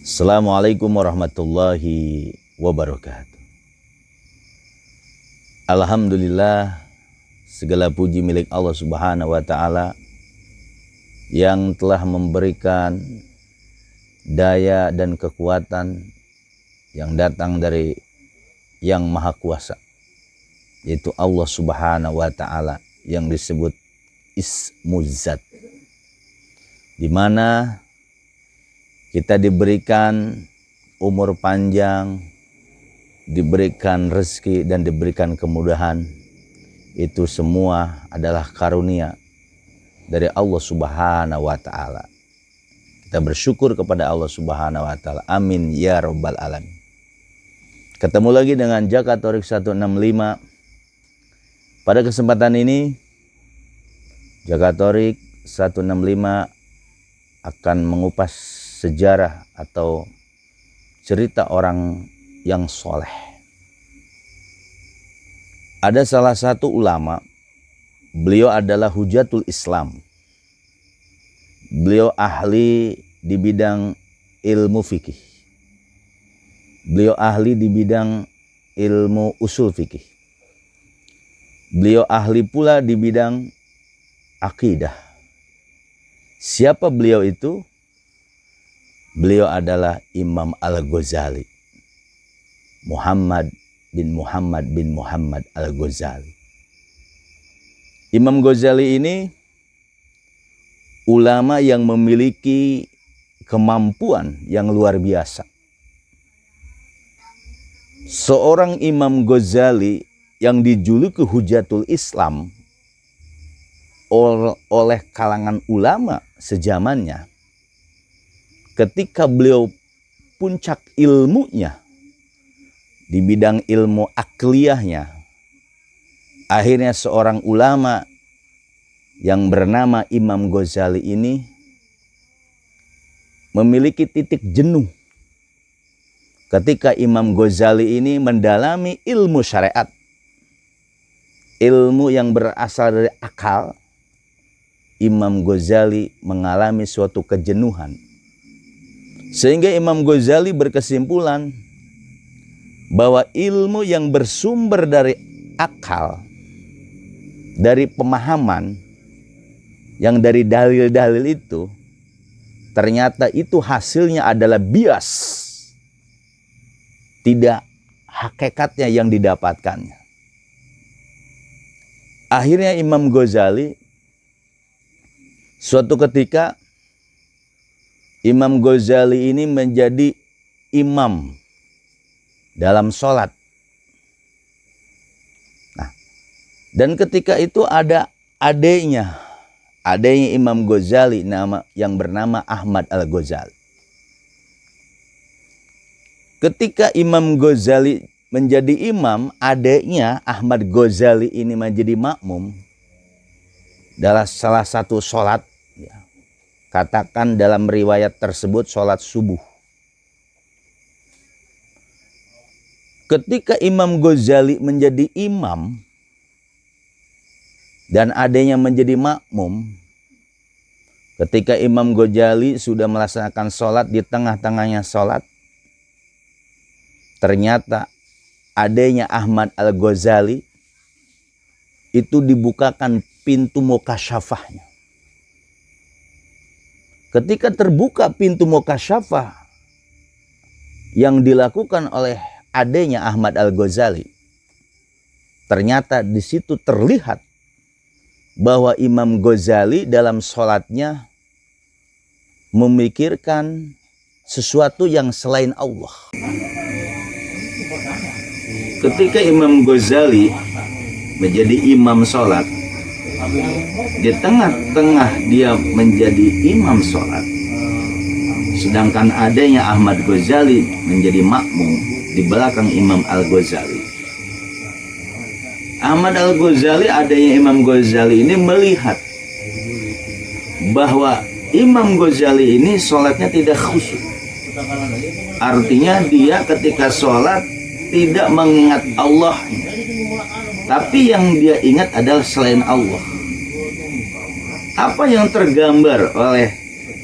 Assalamualaikum warahmatullahi wabarakatuh. Alhamdulillah, segala puji milik Allah Subhanahu wa Ta'ala yang telah memberikan daya dan kekuatan yang datang dari Yang Maha Kuasa, yaitu Allah Subhanahu wa Ta'ala yang disebut Ismuzat, di mana kita diberikan umur panjang, diberikan rezeki dan diberikan kemudahan. Itu semua adalah karunia dari Allah Subhanahu wa Ta'ala. Kita bersyukur kepada Allah Subhanahu wa Ta'ala. Amin ya rabbal alamin. Ketemu lagi dengan Jakatorik 165. Pada kesempatan ini Jakatorik 165 akan mengupas sejarah atau cerita orang yang soleh. Ada salah satu ulama, beliau adalah Hujatul Islam. Beliau ahli di bidang ilmu fikih. Beliau ahli di bidang ilmu usul fikih. Beliau ahli pula di bidang akidah. Siapa beliau itu? Beliau adalah Imam Al-Ghazali, Muhammad bin Muhammad Al-Ghazali. Imam Ghazali ini ulama yang memiliki kemampuan yang luar biasa. Seorang Imam Ghazali yang dijuluki Hujatul Islam oleh kalangan ulama sejamannya. Ketika beliau puncak ilmunya di bidang ilmu akliyahnya, akhirnya seorang ulama yang bernama Imam Ghazali ini memiliki titik jenuh ketika Imam Ghazali ini mendalami ilmu syariat, ilmu yang berasal dari akal. Imam Ghazali mengalami suatu kejenuhan, sehingga Imam Ghazali berkesimpulan bahwa ilmu yang bersumber dari akal, dari pemahaman, yang dari dalil-dalil itu, ternyata itu hasilnya adalah bias. Tidak hakikatnya yang didapatkannya. Akhirnya Imam Ghazali suatu ketika Imam Ghazali ini menjadi imam dalam sholat. Nah, dan ketika itu ada adiknya Imam Ghazali yang bernama Ahmad Al-Ghazali. Ketika Imam Ghazali menjadi imam, adiknya Ahmad Ghazali ini menjadi makmum dalam salah satu sholat. Katakan dalam riwayat tersebut sholat subuh. Ketika Imam Ghazali menjadi imam dan adanya menjadi makmum, ketika Imam Ghazali sudah melaksanakan sholat, di tengah-tengahnya sholat, ternyata adanya Ahmad Al-Ghazali itu dibukakan pintu mukasyafahnya. Ketika terbuka pintu mukasyafah yang dilakukan oleh adenya Ahmad Al-Ghazali, ternyata di situ terlihat bahwa Imam Ghazali dalam sholatnya memikirkan sesuatu yang selain Allah. Ketika Imam Ghazali menjadi imam sholat, di tengah-tengah dia menjadi imam sholat, sedangkan adanya Ahmad Ghazali menjadi makmum di belakang Imam Al-Ghazali. Ahmad Al-Ghazali, adanya Imam Ghazali ini melihat bahwa Imam Ghazali ini sholatnya tidak khusyuk. Artinya dia ketika sholat tidak mengingat Allah, tapi yang dia ingat adalah selain Allah. Apa yang tergambar oleh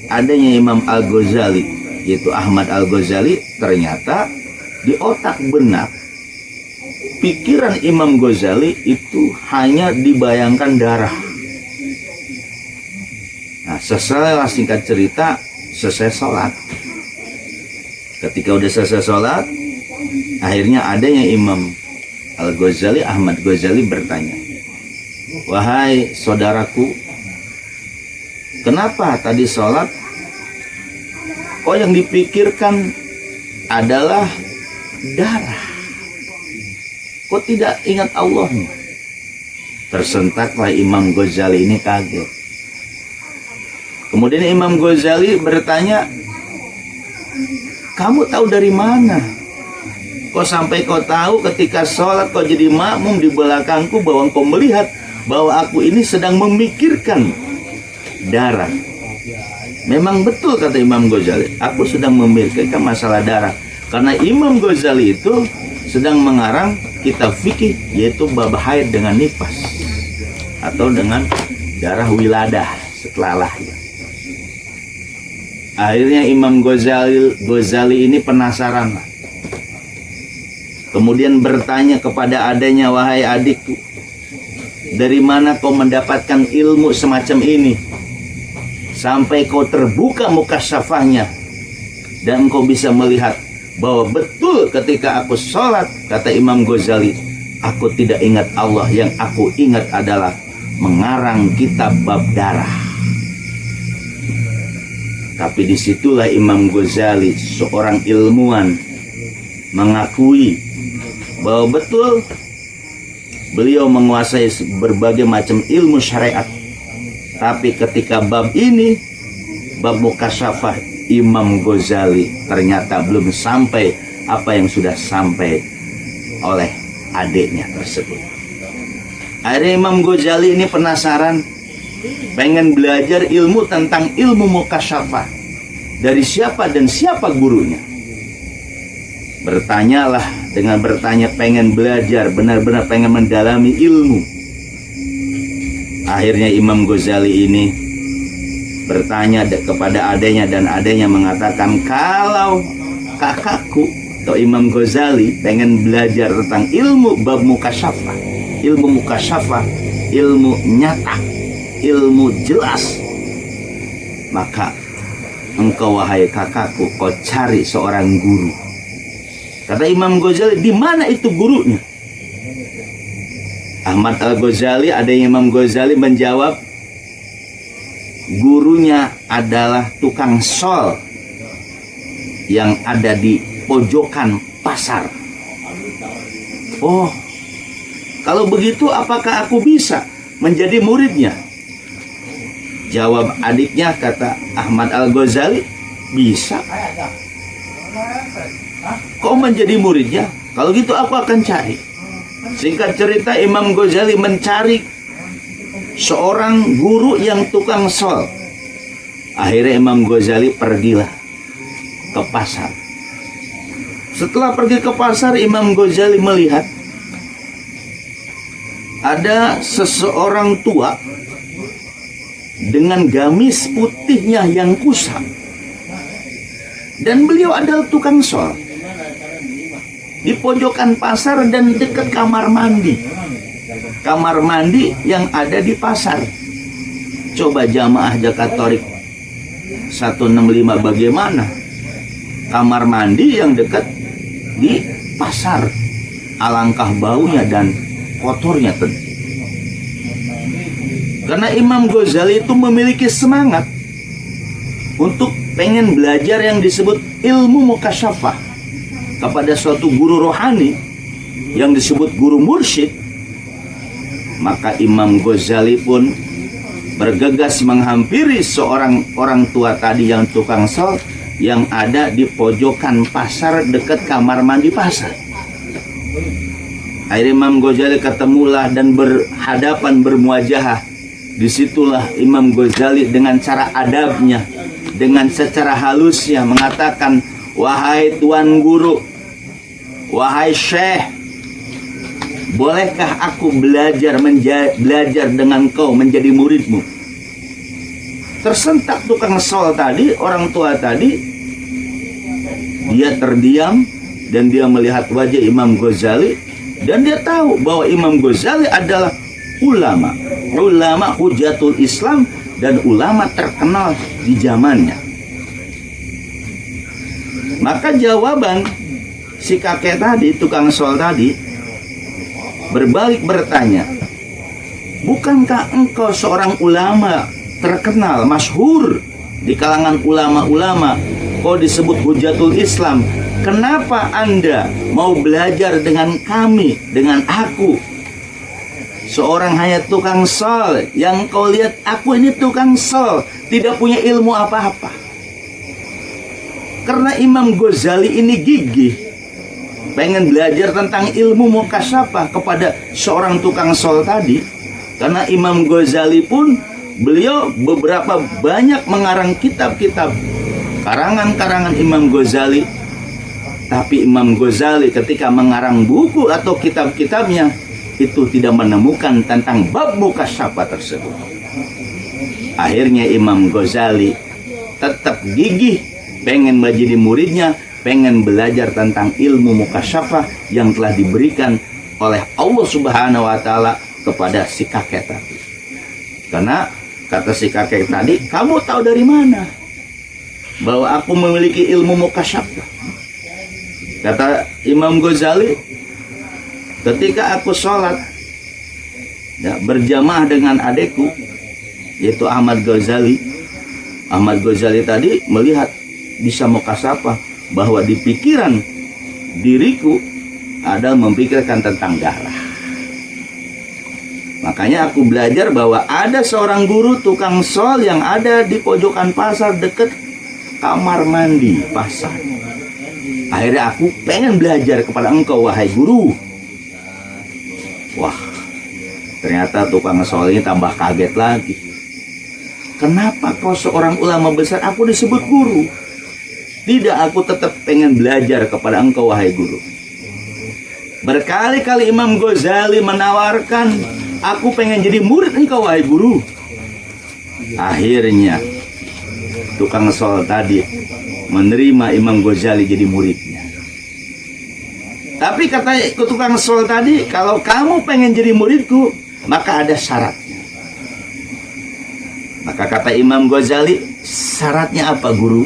adanya Imam Al-Ghazali yaitu Ahmad Al-Ghazali, ternyata di otak benak pikiran Imam Ghazali itu hanya dibayangkan darah. Nah, setelah singkat cerita, selesai sholat. Ketika udah selesai sholat, akhirnya adanya Imam Al-Ghazali, Ahmad Ghazali bertanya, "Wahai saudaraku, kenapa tadi sholat kok yang dipikirkan adalah darah? Kok tidak ingat Allahnya?" Tersentaklah Imam Ghazali ini kaget. Kemudian Imam Ghazali bertanya, "Kamu tahu dari mana? Kok sampai kau tahu ketika sholat kau jadi makmum di belakangku bahwa kau melihat bahwa aku ini sedang memikirkan darah?" Memang betul kata Imam Ghazali, aku sedang memikirkan masalah darah. Karena Imam Ghazali itu sedang mengarang kitab fikih, yaitu bab haid dengan nifas, atau dengan darah wiladah setelah lahir. Akhirnya Imam Ghazali ini penasaran. Kemudian bertanya kepada adanya, "Wahai adikku, dari mana kau mendapatkan ilmu semacam ini sampai kau terbuka mukasyafahnya dan kau bisa melihat bahwa betul ketika aku sholat," kata Imam Ghazali, "aku tidak ingat Allah, yang aku ingat adalah mengarang kitab bab darah." Tapi disitulah Imam Ghazali, seorang ilmuwan, mengakui bahwa betul beliau menguasai berbagai macam ilmu syariat. Tapi ketika bab ini, bab mukasyafah, Imam Ghazali ternyata belum sampai apa yang sudah sampai oleh adiknya tersebut. Akhirnya Imam Ghazali ini penasaran, pengen belajar ilmu tentang ilmu mukasyafah. Dari siapa dan siapa gurunya? Bertanyalah, dengan bertanya pengen belajar, benar-benar pengen mendalami ilmu. Akhirnya Imam Ghazali ini bertanya kepada adanya, dan adanya mengatakan, "Kalau kakakku atau Imam Ghazali pengen belajar tentang ilmu bab mukasyafah, ilmu mukasyafah, ilmu nyata, ilmu jelas, maka engkau wahai kakakku, kau cari seorang guru." Kata Imam Ghazali, "Di mana itu gurunya?" Ahmad Al-Ghazali, adanya Imam Ghazali menjawab, "Gurunya adalah tukang sol yang ada di pojokan pasar." "Oh, kalau begitu apakah aku bisa menjadi muridnya?" Jawab adiknya, kata Ahmad Al-Ghazali, "Bisa. Kau menjadi muridnya? Kalau gitu aku akan cari." Singkat cerita, Imam Ghazali mencari seorang guru yang tukang sol. Akhirnya Imam Ghazali pergilah ke pasar. Setelah pergi ke pasar, Imam Ghazali melihat ada seseorang tua dengan gamis putihnya yang kusam, dan beliau adalah tukang sol di pojokan pasar dan dekat kamar mandi yang ada di pasar. Coba jamaah Zakat Thoriq 165, bagaimana kamar mandi yang dekat di pasar? Alangkah baunya dan kotornya tentu. Karena Imam Ghazali itu memiliki semangat untuk pengen belajar yang disebut ilmu mukasyafah kepada suatu guru rohani yang disebut guru mursyid. Maka Imam Ghazali pun bergegas menghampiri seorang orang tua tadi yang tukang sol yang ada di pojokan pasar dekat kamar mandi pasar. Akhirnya Imam Ghazali ketemulah dan berhadapan, bermuajahah. Disitulah Imam Ghazali dengan cara adabnya, dengan secara halusnya mengatakan, "Wahai tuan guru, wahai syekh, bolehkah aku belajar dengan kau, menjadi muridmu?" Tersentak tukang sol tadi, orang tua tadi, Dia terdiam dan dia melihat wajah Imam Ghazali, dan dia tahu bahwa Imam Ghazali adalah ulama hujatul Islam dan ulama terkenal di zamannya. Maka jawaban si kakek tadi, tukang sol tadi, berbalik bertanya, bukankah engkau seorang ulama terkenal, masyhur di kalangan ulama-ulama? Kau disebut hujatul Islam. Kenapa Anda mau belajar dengan kami, dengan aku, seorang hanya tukang sol? Yang kau lihat aku ini tukang sol, tidak punya ilmu apa-apa. Karena Imam Ghazali ini gigih, pengen belajar tentang ilmu mukasyafah kepada seorang tukang sol tadi. Karena Imam Ghazali pun, beliau beberapa banyak mengarang kitab-kitab, karangan-karangan Imam Ghazali. Tapi Imam Ghazali ketika mengarang buku atau kitab-kitabnya, itu tidak menemukan tentang bab mukasyafah tersebut. Akhirnya Imam Ghazali tetap gigih, pengen menjadi muridnya, pengen belajar tentang ilmu mukasyafah yang telah diberikan oleh Allah Subhanahu wa Ta'ala kepada si kakek tadi. Karena kata si kakek tadi, kamu tahu dari mana bahwa aku memiliki ilmu mukasyafah? Kata Imam Ghazali, ketika aku sholat berjamaah dengan adekku, yaitu Ahmad Ghazali. Ahmad Ghazali tadi melihat bisa mukasyafah bahwa di pikiran diriku ada memikirkan tentang darah. Makanya aku belajar bahwa ada seorang guru tukang sol yang ada di pojokan pasar dekat kamar mandi pasar. Akhirnya aku pengen belajar kepada engkau, wahai guru. Wah, ternyata tukang sol ini tambah kaget lagi. Kenapa kau seorang ulama besar aku disebut guru? Tidak, aku tetap pengen belajar kepada engkau, wahai guru. Berkali-kali Imam Ghazali menawarkan, aku pengen jadi murid engkau, wahai guru. Akhirnya tukang sol tadi menerima Imam Ghazali jadi muridnya. Tapi kata tukang sol tadi, kalau kamu pengen jadi muridku, maka ada syaratnya. Maka kata Imam Ghazali, syaratnya apa guru?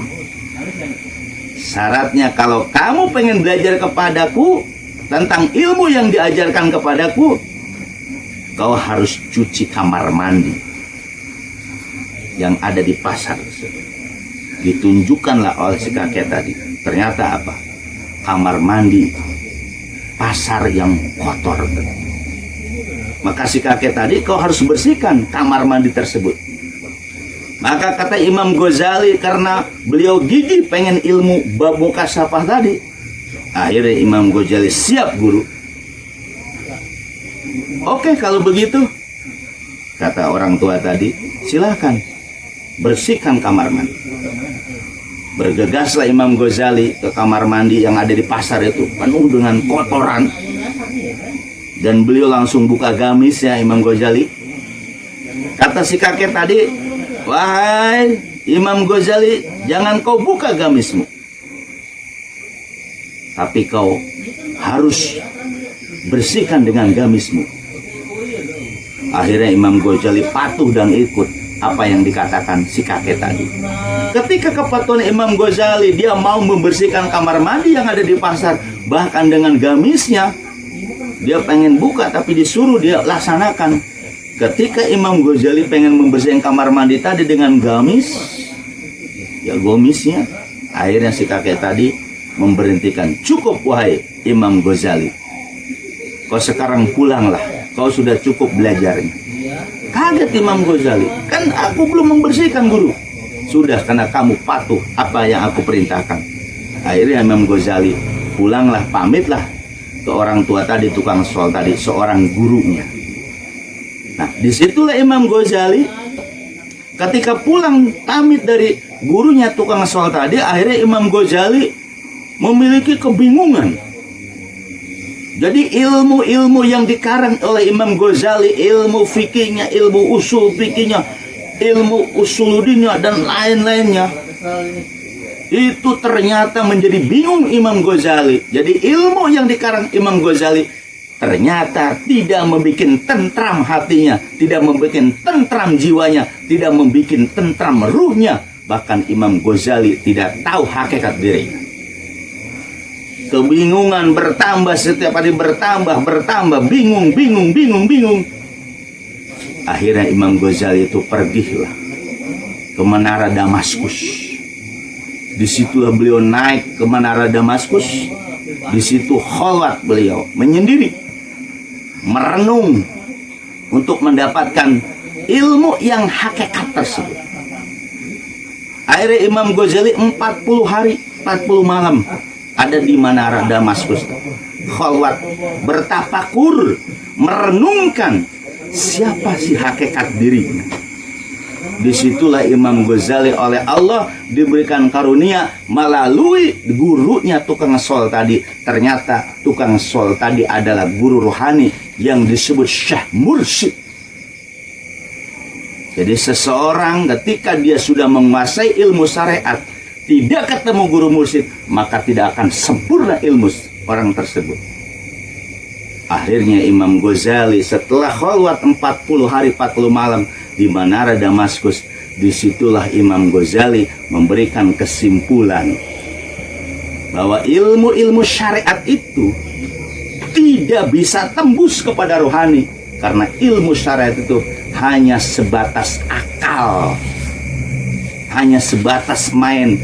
Syaratnya kalau kamu pengen belajar kepadaku tentang ilmu yang diajarkan kepadaku, kau harus cuci kamar mandi yang ada di pasar. Ditunjukkanlah oleh si kakek tadi. Ternyata apa? Kamar mandi pasar yang kotor. Maka si kakek tadi, kau harus bersihkan kamar mandi tersebut. Maka kata Imam Ghazali, karena beliau gigih pengen ilmu bab mukasyafah tadi, akhirnya Imam Ghazali, siap guru. Oke, kalau begitu, kata orang tua tadi, silakan bersihkan kamar mandi. Bergegaslah Imam Ghazali ke kamar mandi yang ada di pasar itu, penuh dengan kotoran. Dan beliau langsung buka gamisnya Imam Ghazali. Kata si kakek tadi, wahai Imam Ghazali, jangan kau buka gamismu, tapi kau harus bersihkan dengan gamismu. Akhirnya Imam Ghazali patuh dan ikut apa yang dikatakan si kakek tadi. Ketika kepatuhan Imam Ghazali, dia mau membersihkan kamar mandi yang ada di pasar, bahkan dengan gamisnya. Dia pengen buka tapi disuruh dia laksanakan. Ketika Imam Ghazali pengen membersihkan kamar mandi tadi dengan gamis, ya gomisnya, akhirnya si kakek tadi memberhentikan. Cukup wahai Imam Ghazali, kau sekarang pulanglah, kau sudah cukup belajarnya. Kaget Imam Ghazali, kan aku belum membersihkan guru. Sudah, karena kamu patuh apa yang aku perintahkan. Akhirnya Imam Ghazali pulanglah, pamitlah ke orang tua tadi, tukang sol tadi, seorang gurunya. Nah, disitulah Imam Ghazali ketika pulang pamit dari gurunya tukang sol tadi, akhirnya Imam Ghazali memiliki kebingungan. Jadi ilmu-ilmu yang dikarang oleh Imam Ghazali, ilmu fikihnya, ilmu usul fikihnya, ilmu usuluddinnya dan lain-lainnya, Itu ternyata menjadi bingung Imam Ghazali. Jadi ilmu yang dikarang Imam Ghazali ternyata tidak membuat tentram hatinya, tidak membuat tentram jiwanya, tidak membuat tentram ruhnya. Bahkan Imam Ghazali tidak tahu hakikat dirinya. Kebingungan bertambah, setiap hari bertambah, bingung. Akhirnya Imam Ghazali itu pergilah ke Menara Damaskus. Disitulah beliau naik ke Menara Damaskus. Disitu khalwat beliau, menyendiri, merenung untuk mendapatkan ilmu yang hakikat tersebut. Akhirnya Imam Ghazali 40 hari 40 malam ada di Menara Damaskus, khalwat, bertafakur, merenungkan siapa sih hakikat dirinya. Disitulah Imam Ghazali oleh Allah diberikan karunia melalui gurunya tukang sol tadi. Ternyata tukang sol tadi adalah guru rohani yang disebut Syekh Mursyid. Jadi seseorang ketika dia sudah menguasai ilmu syariat, tidak ketemu guru mursyid, maka tidak akan sempurna ilmu orang tersebut. Akhirnya Imam Ghazali setelah khalwat 40 hari 40 malam di Menara Damaskus, disitulah Imam Ghazali memberikan kesimpulan bahwa ilmu-ilmu syariat itu tidak bisa tembus kepada rohani, karena ilmu syariat itu hanya sebatas akal, hanya sebatas main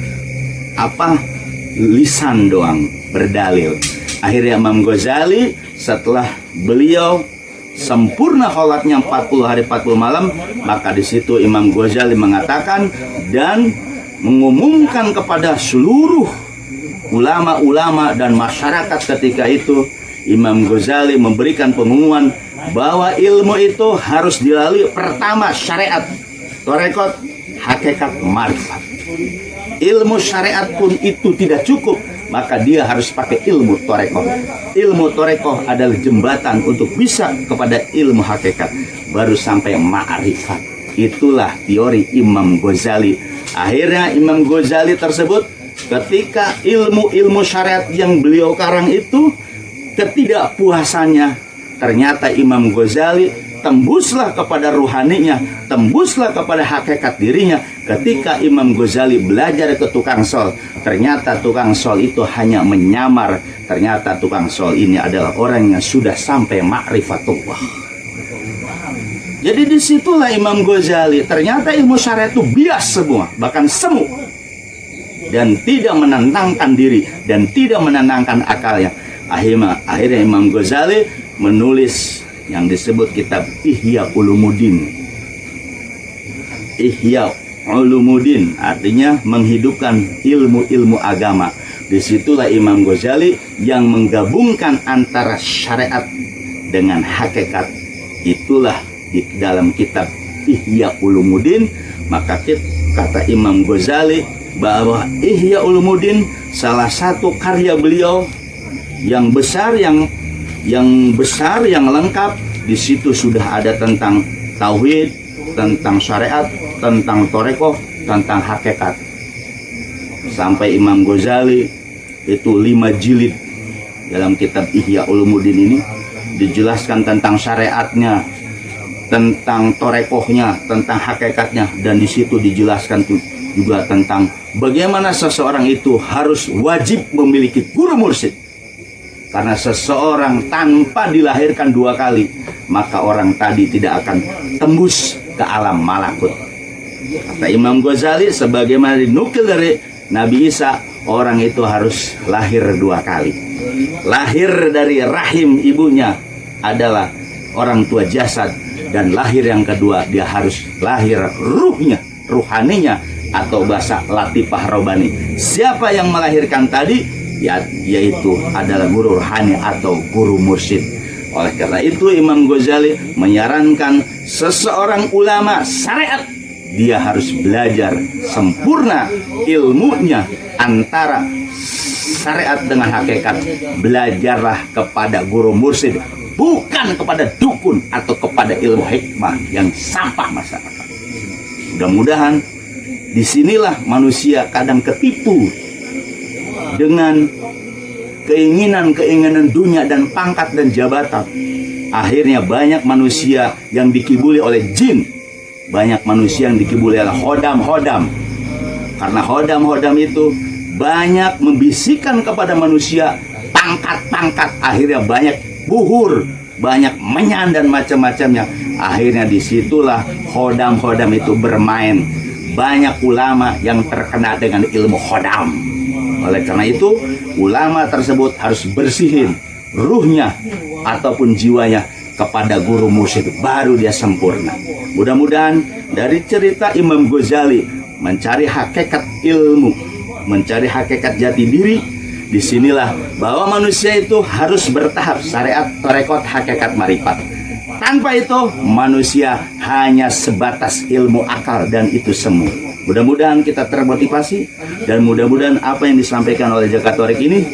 lisan doang, berdalil. Akhirnya Imam Ghazali setelah beliau sempurna kholatnya 40 hari 40 malam, maka di situ Imam Ghazali mengatakan dan mengumumkan kepada seluruh ulama-ulama dan masyarakat ketika itu. Imam Ghazali memberikan pengumuman bahwa ilmu itu harus dilalui pertama syariat, torekot, hakikat, marifat. Ilmu syariat pun itu tidak cukup, maka dia harus pakai ilmu torekoh. Ilmu torekoh adalah jembatan untuk bisa kepada ilmu hakikat, baru sampai ma'rifat. Itulah teori Imam Ghazali. Akhirnya Imam Ghazali tersebut ketika ilmu-ilmu syariat yang beliau karang itu ketidakpuasannya, ternyata Imam Ghazali tembuslah kepada ruhaninya, tembuslah kepada hakikat dirinya. Ketika Imam Ghazali belajar ke tukang sol, ternyata tukang sol itu hanya menyamar. Ternyata tukang sol ini adalah orang yang sudah sampai ma'rifatullah. Jadi disitulah Imam Ghazali, ternyata ilmu syariat itu bias semua, bahkan semu, dan tidak menentangkan diri dan tidak menenangkan akalnya. Akhirnya Imam Ghazali menulis yang disebut kitab Ihya Ulumuddin. Ihya Ulumuddin artinya menghidupkan ilmu-ilmu agama. Disitulah Imam Ghazali yang menggabungkan antara syariat dengan hakikat. Itulah di dalam kitab Ihya Ulumuddin. Maka kata Imam Ghazali bahwa Ihya Ulumuddin salah satu karya beliau yang besar, yang lengkap. Di situ sudah ada tentang tauhid, tentang syariat, tentang torekoh, tentang hakikat. Sampai Imam Ghazali itu 5 jilid dalam kitab Ihya Ulumuddin ini dijelaskan tentang syariatnya, tentang torekohnya, tentang hakikatnya, dan di situ dijelaskan juga tentang bagaimana seseorang itu harus wajib memiliki guru mursyid. Karena seseorang tanpa dilahirkan 2 kali, maka orang tadi tidak akan tembus ke alam malakut. Kata Imam Ghazali, sebagaimana dinukil dari Nabi Isa, orang itu harus lahir 2 kali. Lahir dari rahim ibunya adalah orang tua jasad, dan lahir yang kedua dia harus lahir ruhnya, ruhaninya, atau bahasa latifah robani. Siapa yang melahirkan tadi? Yaitu adalah guru rohani atau guru mursyid. Oleh karena itu Imam Ghazali menyarankan seseorang ulama syariat, dia harus belajar sempurna ilmunya antara syariat dengan hakikat. Belajarlah kepada guru mursyid, bukan kepada dukun atau kepada ilmu hikmah yang sampah masyarakat. Mudah-mudahan Disinilah manusia kadang ketipu dengan keinginan-keinginan dunia dan pangkat dan jabatan. Akhirnya banyak manusia yang dikibuli oleh jin, banyak manusia yang dikibuli oleh hodam-hodam. Karena hodam-hodam itu banyak membisikkan kepada manusia pangkat-pangkat, akhirnya banyak buhur, banyak menyan dan macam-macamnya. Akhirnya disitulah hodam-hodam itu bermain. Banyak ulama yang terkena dengan ilmu hodam. Oleh karena itu, ulama tersebut harus bersihin ruhnya ataupun jiwanya kepada guru mursyid, baru dia sempurna. Mudah-mudahan dari cerita Imam Ghazali mencari hakikat ilmu, mencari hakikat jati diri, disinilah bahwa manusia itu harus bertahap syariat, tarekat, hakikat, marifat. Tanpa itu manusia hanya sebatas ilmu akal dan itu semua. Mudah-mudahan kita termotivasi dan mudah-mudahan apa yang disampaikan oleh Jakarta Tarik ini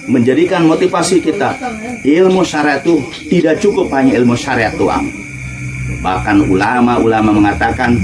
menjadikan motivasi kita. Ilmu syariat itu tidak cukup hanya ilmu syariat doang. Bahkan ulama-ulama mengatakan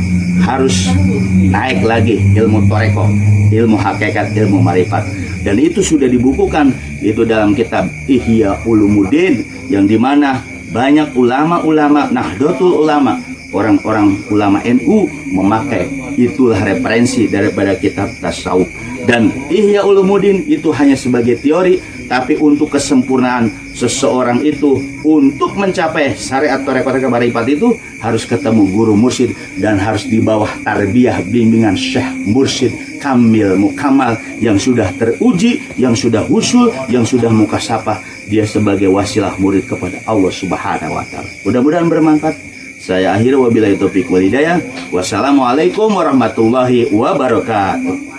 harus naik lagi ilmu toreko, ilmu hakikat, ilmu marifat. Dan itu sudah dibukukan itu dalam kitab Ihya Ulumuddin, yang dimana banyak ulama-ulama Nahdlatul Ulama, orang-orang ulama NU memakai. Itulah referensi daripada kitab tasawuf. Dan Ihya Ulumuddin itu hanya sebagai teori, tapi untuk kesempurnaan seseorang itu untuk mencapai syariat tarekat marifat itu harus ketemu guru mursyid dan harus di bawah tarbiyah bimbingan syekh mursyid kamil mukamal yang sudah teruji, yang sudah husul, yang sudah mukasyafah. Dia sebagai wasilah murid kepada Allah Subhanahu wa taala. Mudah-mudahan bermanfaat. Saya akhiri wabillahi taufiq wal hidayah. Wassalamualaikum warahmatullahi wabarakatuh.